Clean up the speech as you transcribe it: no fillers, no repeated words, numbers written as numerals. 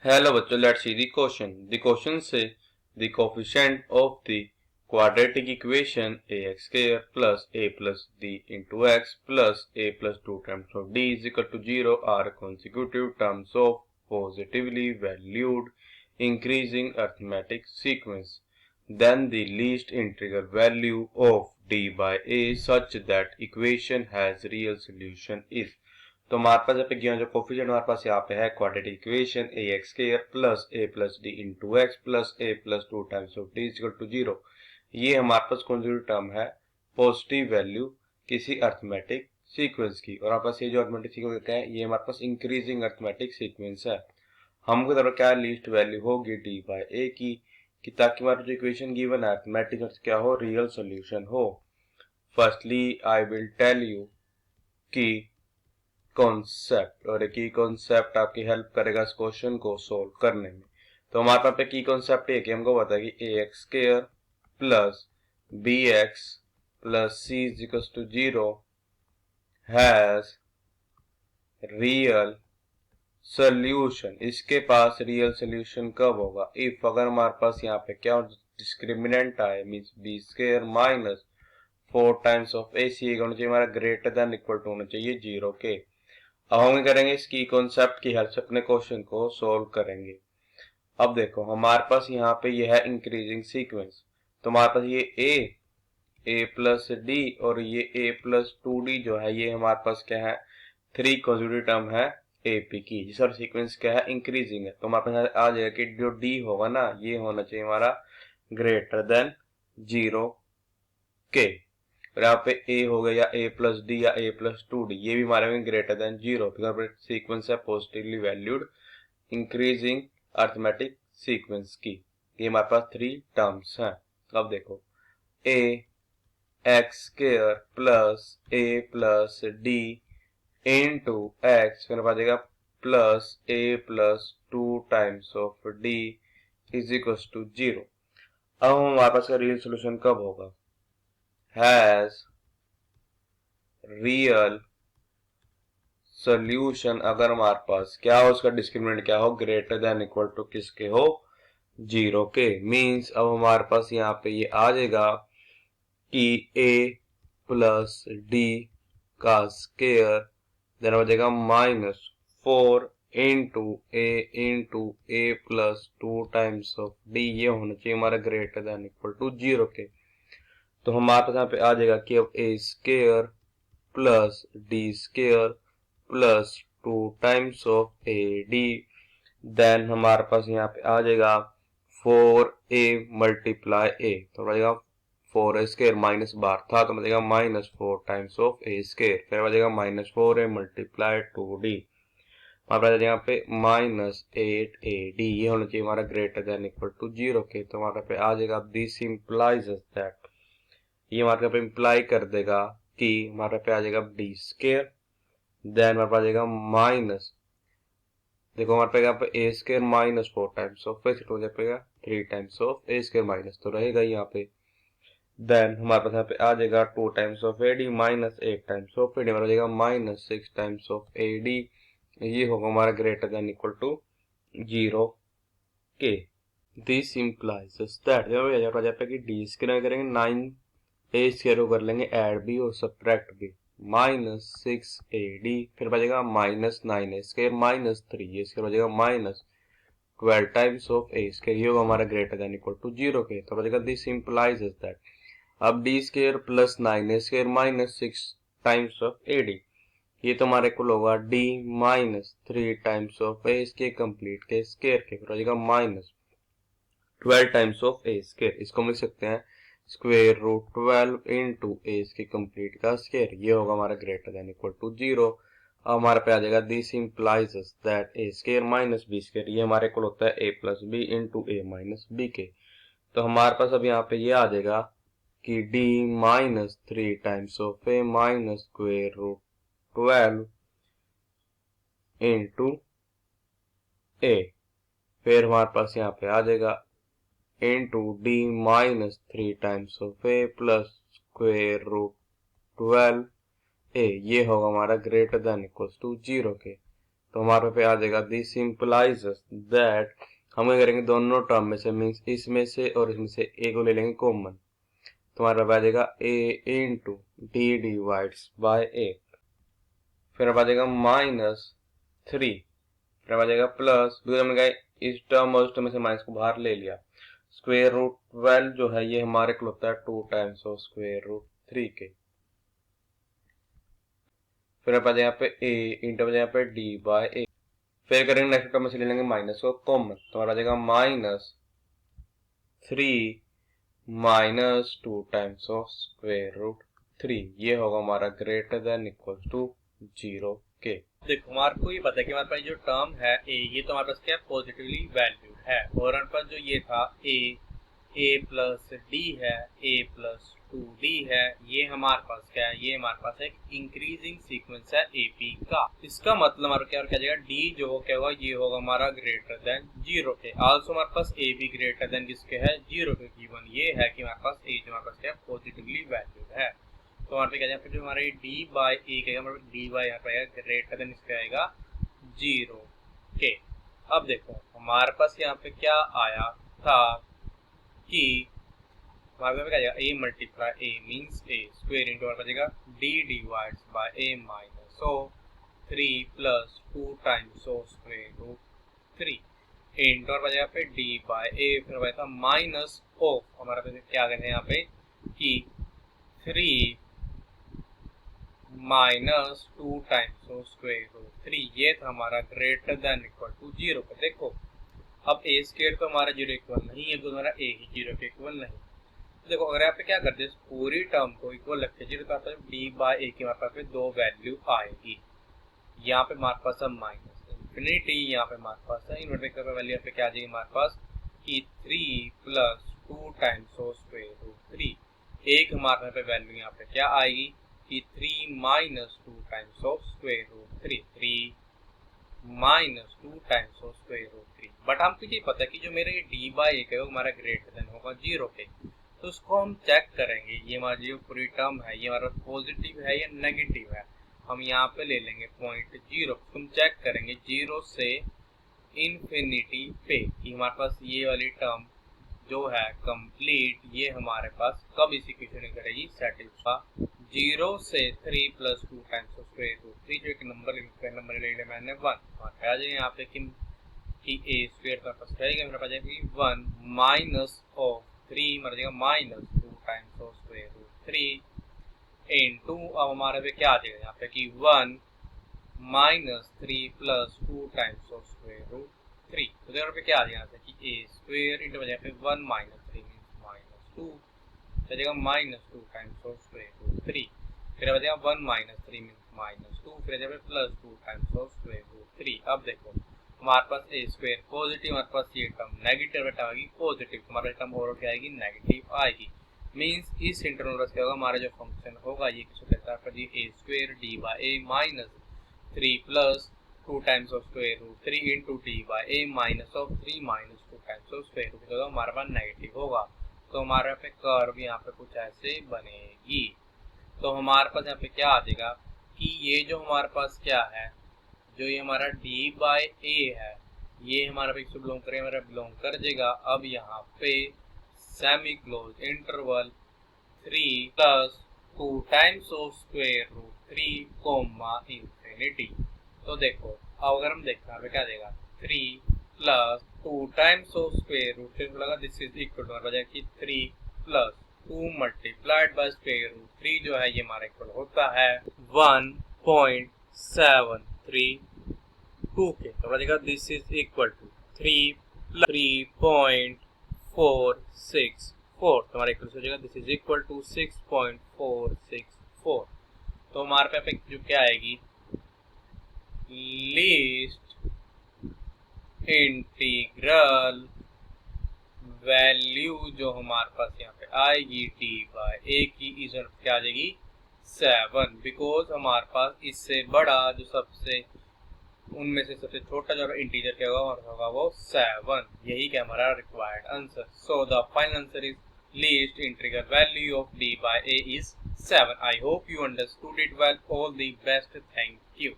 Hello बच्चों, let's see the question. The question says the coefficient of the quadratic equation ax square plus a plus d into x plus a plus 2 times of d is equal to 0 are consecutive terms of positively valued increasing arithmetic sequence. Then the least integral value of d by a such that equation has real solution is. तो हमारे पास यहाँ पे given जो coefficient हमारे पास यहाँ पे है quadratic equation a x square plus a plus d into x plus a plus 2 times of d equal to 0। ये हमारे पास कॉन्जुगेटिव टर्म है पॉजिटिव वैल्यू किसी अर्थमेटिक सीक्वेंस की, और हमारे पास ये जो अर्थमेटिक सीक्वेंस क्या है, ये हमारे पास इंक्रीजिंग अर्थमेटिक सीक्वेंस है। हमको तरफ क्या लीस्ट वैल्यू होगी डी बाई ए की, कि ताकि हमारा जो इक्वेशन गिवन है अर्थमेटिक क्या हो, रियल सोल्यूशन हो। Firstly I will tell you कि कॉन्सेप्ट, और एक ही कॉन्सेप्ट आपकी हेल्प करेगा इस क्वेश्चन को सोल्व करने में। तो हमारे पास पे की कॉन्सेप्ट है कि हमको पता है कि A x square plus B X plus C is equal to 0 has real solution. इसके पास रियल सोल्यूशन कब होगा, इफ अगर हमारे पास यहाँ पे क्या डिस्क्रिमिनेंट आए, means B square minus 4 times of A C होना चाहिए हमारा ग्रेटर देन इक्वल टू होना चाहिए 0 के। अब हम करेंगे इसकी कॉन्सेप्ट की हेल्प से अपने क्वेश्चन को सोल्व करेंगे। अब देखो हमारे पास यहाँ पे यह है इंक्रीजिंग सीक्वेंस, तो हमारे पास ये ए प्लस डी और ये ए प्लस 2d जो है, ये हमारे पास क्या है, 3 कॉन्जुगेटिव टर्म है एपी की, जिसका सीक्वेंस क्या है, इंक्रीजिंग है। तो हमारे पास आ जाएगा कि जो डी होगा ना, ये होना चाहिए हमारा ग्रेटर देन 0 के, और यहाँ पे ए हो गया या ए प्लस डी या ए प्लस 2d, ये भी हमारे में ग्रेटर देन 0, बिकॉज सीक्वेंस है positively valued increasing arithmetic sequence की। ये हमारे पास 3 टर्म्स हैं। अब देखो a x square plus a plus d into x, फिर आ जाएगा plus a plus 2 times of d is equal to 0। अब हमारे पास का रियल सोल्यूशन कब होगा, हैज रियल सोल्यूशन अगर हमारे पास क्या हो, उसका डिस्क्रिमिनेंट क्या हो, ग्रेटर देन इक्वल टू किसके हो, 0 के। मींस अब हमारे पास यहाँ पे ये आ जाएगा कि a प्लस डी का स्केयर देन हो जाएगा -4 into A plus 2 times of D, ये होना चाहिए हमारा ग्रेटर देन इक्वल टू 0 के। तो हमारे पास यहाँ पे आ जाएगा कि अब A square plus D square plus 2 times of A D, then हमारे पास यहाँ पे आ जाएगा 4a मल्टीप्लाई ए, तो आ जाएगा 4a स्केयर माइनस बार था तो बचेगा -4 टाइम्स ऑफ ए स्केयर, फिर बचेगा -4a मल्टीप्लाई 2d, हमारे पास यहाँ पे -8ad, ये होना चाहिए हमारा ग्रेटर देन इक्वल टू 0 के। तो हमारे पे आ जाएगा दिस इंप्लाइज दैट, ये हमारे पे इंप्लाई कर देगा कि हमारे पे आ जाएगा डी स्केयर, देन हमारे पास आ जाएगा माइनस, देखो हमारे पे यहाँ पे ए स्केयर -4 टाइम्स ऑफ ए, हो जाएगा 3 times of A square minus तो रहेगा यहाँ पे, देन हमारे पास यहाँ पे आ जाएगा 2 times of A D minus 8 times of A D, हमारा जाएगा -6 टाइम्स ऑफ ए डी, ये होगा हमारा ग्रेटर देन इक्वल टू 0 के। दिस इंप्लाइज दैट यहाँ पे कि डी स्केयर करेंगे 9 ए स्केयर को कर लेंगे ऐड भी और सब्ट्रैक्ट भी, -6ad, फिर बचेगा -9a स्केयर -3 ए स्केयर बचेगा -12 टाइम्स ऑफ ए स्केयर, ये होगा हमारा ग्रेटर देन इक्वल टू 0 के। तो बचेगा दिस इंप्लाइज दैट, अब D square plus 9a square -6 times of ad, ये तो हमारे इक्वल होगा D -3 times of A square complete के स्केयर के, फिर बचेगा -12 टाइम्स ऑफ ए स्केयर, इसको हम लिख सकते हैं स्क्वेयर रूट 12 इंटू ए इसके कंप्लीट का स्केयर, ये होगा हमारा ग्रेटर देन इक्वल टू 0। अब हमारे पे आ जाएगा this implies that a square minus b square, ये हमारे इक्वल होता है a plus b into a minus b के। तो हमारे पास अब यहाँ पे ये आ जाएगा कि D -3 times of A minus square root 12 into A, फिर हमारे पास यहाँ पे आ जाएगा into D -3 times of A plus square root 12 A, ये होगा हमारा ग्रेटर देन इक्वल टू 0 के। तो हमारे पे आ जाएगा दिस इम्प्लाइज दैट हम क्या करेंगे दोनों टर्म में से मीन्स इसमें से और इसमें से ए को ले लेंगे कॉमन, तो हमारा आ जाएगा ए इंटू डी डिवाइड्स बाय ए, फिर आ जाएगा -3, फिर आ जाएगा प्लस, हमने कहा इस टर्म और इस टर्म में से माइनस को बाहर ले लिया, स्क्वायर रूट 12 जो है ये हमारे को होता है 2 टाइम्स ऑफ स्क्वायर रूट 3 के, फिर आप यहाँ पे a इंटू यहाँ पे d बाय a, फिर करेंगे नेक्स्ट टर्म में से ले लेंगे माइनस को कॉमन, तो हमारा आ जाएगा -3 -2 टाइम्स ऑफ स्क्वायर रूट 3, ये होगा हमारा ग्रेटर देन इक्वल टू 0 के। देखो हमारे को ये पता है कि हमारे पास जो टर्म है a, ये तो हमारे पास क्या पॉजिटिवली वैल्यूड है, और हमारे पास जो ये था a प्लस d है, a प्लस 2d है, ये हमारे पास क्या है, ये हमारे पास एक इंक्रीजिंग सीक्वेंस है AP का। इसका मतलब हमारा क्या जाएगा, d जो हो क्या होगा, ये होगा हमारा ग्रेटर देन 0 के। आल्सो हमारे पास AB ग्रेटर देन किसके है, 0 के। गिवन ये है कि हमारे पास a जो हमारे पास क्या पॉजिटिवली वैल्यूड है, तो हमारे पे क्या जाएगा, जो हमारे d बाई a का हमारे d बाई यहाँ पे आएगा ग्रेटर देन इसका आएगा 0 के। अब देखो हमारे पास यहाँ पे क्या आया था कि हमारे पे क्या जाएगा, a multiply a means a square into हमारे पास जाएगा d divides by a minus of 3 plus 2 times of square root 3 into हमारे पास पे d बाय a, फिर हमारे पास माइनस ऑफ हमारे पास क्या कहते हैं यहाँ पे कि 3 minus 2 times of square root 3, ये था हमारा ग्रेटर देन इक्वल टू 0 का। देखो अब a स्क्वायर तो हमारा 0 इक्वल नहीं है, तो हमारा a ही 0 के इक्वल नहीं। देखो अगर यहाँ पे क्या करते हैं, पूरी टर्म को इक्वल रखते हैं, तो d बाय a की हमारे पास पे 2 वैल्यू आएगी, यहाँ पे हमारे पास है माइनस इंफिनिटी, यहाँ पे हमारे पास है इनवर्टेड का वैल्यू यहाँ पे क्या आ जाएगी हमारे पास कि 3 plus 2 times of square root 3, एक हमारे पे वैल्यू यहाँ पे क्या आएगी कि 3 minus 2 times of square root 3, 3 minus 2 times of square root 3। But हमको ये पता है कि जो मेरे d बाय a है वो हमारा ग्रेटर देन होगा 0 के, तो उसको हम चेक करेंगे ये हमारी जो पूरी टर्म है ये हमारा पॉजिटिव है या नेगेटिव है। हम यहाँ पे ले लेंगे पॉइंट 0, हम चेक करेंगे 0 से इन्फिनिटी पे कि हमारे पास ये वाली टर्म जो है कंप्लीट, ये हमारे पास कब इस इक्वेशन करेगी सेटिस्फाई। 0 से 3 plus 2 times of square root 3, जो एक नंबर ले लिया मैंने 1, और आ जाएगा यहाँ पे कि a स्क्वायर का पास रहेगा, मेरे पास जाएगा 1 माइनस ऑफ 3 मर जाएगा minus 2 times of square root 3 into, अब हमारे पे क्या आ जाएगा यहाँ पे कि 1 minus 3 plus 2 times of square root 3, तो यहाँ पे क्या आ जाएगा यहाँ पे कि a स्क्वायर इंटू यहाँ पे 1 माइनस 3 मीन्स माइनस 2, तो जाएगा minus 2 times of square root 3, फिर आ जाएगा 1 माइनस 3 मीन्स माइनस 2, फिर जाएगा plus 2 times of square root 3। अब देखो हमारे पास a स्क्वायर पॉजिटिव, हमारे पास ये टर्म नेगेटिव आएगी, पॉजिटिव हमारा टर्म और क्या आएगी नेगेटिव आएगी, मींस इस इंटरवल क्या होगा हमारा जो फंक्शन होगा ये किसको कहता है पर a square d by a minus 3 plus 2 times of square root 3 into d by a minus of 3 minus 2 times of square root, तो हमारे पास नेगेटिव होगा, तो हमारे पे कर्व यहाँ पे कुछ ऐसे बनेगी। तो हमारे पास यहाँ पे क्या आ जाएगा कि ये जो हमारे पास क्या है, जो ये हमारा d बाय a है ये हमारा पे किससे बिलोंग करेगा, हमारा बिलोंग कर जाएगा अब यहाँ पे semi close interval 3 plus 2 times of square root 3 comma infinity. तो देखो अब अगर हम देखते हैं क्या देगा 3 plus 2 times of square root 3 लगा, दिस इज इक्वल टू हमारा कि 3 plus 2 multiplied by square root 3 जो है ये हमारा इक्वल होता है 1.732 के, तो बचेगा दिस इज इक्वल टू 3.464, तो हमारा इक्वल हो जाएगा दिस इज इक्वल टू 6.464। तो हमारे पे जो क्या आएगी लीस्ट इंटीग्रल वैल्यू जो हमारे पास यहाँ पे आएगी d बाय a की इस क्या आ जाएगी 7, बिकॉज हमारे पास इससे बड़ा जो सबसे उनमें से सबसे छोटा जो इंटीजर क्या होगा वो 7, यही क्या हमारा required answer. So the final answer is least integral value of d by a is 7. I hope you understood it well. All the best. Thank you.